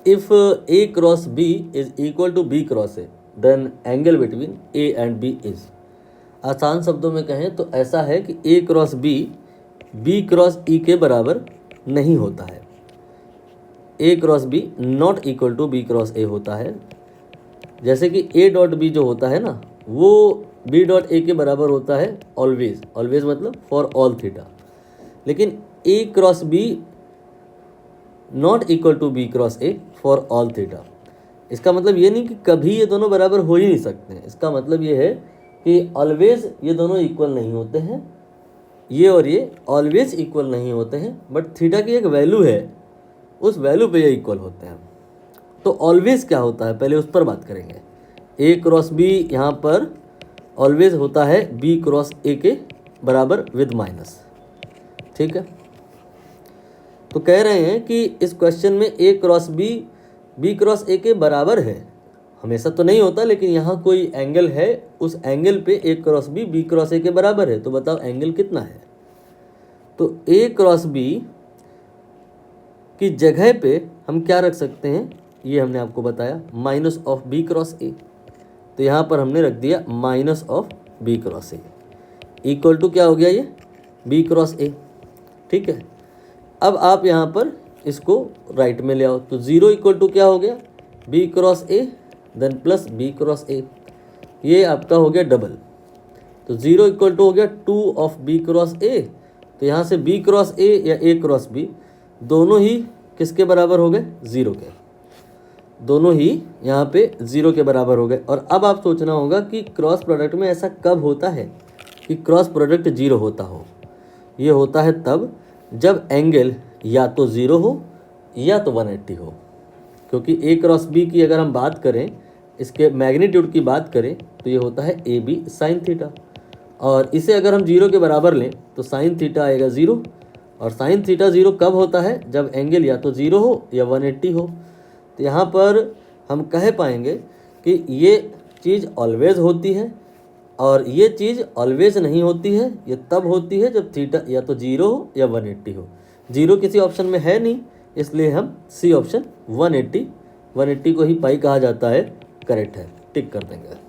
If A cross B is equal to B cross A then angle between A and B is. आसान शब्दों में कहें तो ऐसा है कि A cross B cross E के बराबर नहीं होता है। A cross B not equal to B cross A होता है। जैसे कि ए डॉट बी जो होता है ना, वो बी डॉट ए के बराबर होता है ऑलवेज। ऑलवेज मतलब फॉर ऑल थीटा। लेकिन A cross B not equal to B cross A for all theta. इसका मतलब ये नहीं कि कभी ये दोनों बराबर हो ही नहीं सकते हैं। इसका मतलब ये है कि ऑलवेज ये दोनों इक्वल नहीं होते हैं, ये और ये ऑलवेज इक्वल नहीं होते हैं, बट थीटा की एक वैल्यू है, उस वैल्यू पे ये इक्वल होते हैं। तो ऑलवेज क्या होता है पहले उस पर बात करेंगे। ए क्रॉस बी यहाँ पर ऑलवेज होता है बी क्रॉस ए के बराबर विद माइनस। ठीक है, तो कह रहे हैं कि इस क्वेश्चन में ए क्रॉस बी क्रॉस ए के बराबर है। हमेशा तो नहीं होता, लेकिन यहाँ कोई एंगल है, उस एंगल पे ए क्रॉस बी क्रॉस ए के बराबर है। तो बताओ एंगल कितना है। तो ए क्रॉस बी की जगह पे हम क्या रख सकते हैं, ये हमने आपको बताया, minus of b cross a. तो यहाँ पर हमने रख दिया minus of b cross a equal to क्या हो गया, ये बी क्रॉस ए। ठीक है, अब आप यहाँ पर इसको राइट में ले आओ। तो जीरो इक्वल टू क्या हो गया, b cross A then plus b cross a, ये आपका हो गया डबल। तो जीरो इक्वल टू हो गया two of b cross a. तो यहाँ से बी क्रॉस ए या ए क्रॉस बी दोनों ही किसके बराबर हो गए, ज़ीरो के। दोनों ही यहाँ पे ज़ीरो के बराबर हो गए। और अब आप सोचना होगा कि क्रॉस प्रोडक्ट में ऐसा कब होता है कि क्रॉस प्रोडक्ट जीरो होता हो। ये होता है तब जब एंगल या तो ज़ीरो हो या तो 180 हो। क्योंकि ए क्रॉस बी की अगर हम बात करें, इसके मैग्नीट्यूड की बात करें, तो ये होता है ए बी साइन थीटा। और इसे अगर हम जीरो के बराबर लें तो साइन थीटा आएगा ज़ीरो। और साइन थीटा ज़ीरो कब होता है, जब एंगल या तो ज़ीरो हो या 180 हो। तो यहाँ पर हम कह पाएंगे कि ये चीज़ ऑलवेज होती है और ये चीज़ ऑलवेज नहीं होती है। ये तब होती है जब थीटा या तो जीरो हो या 180 हो। जीरो किसी ऑप्शन में है नहीं, इसलिए हम सी ऑप्शन 180 को ही पाई कहा जाता है करेक्ट है, टिक कर देंगे।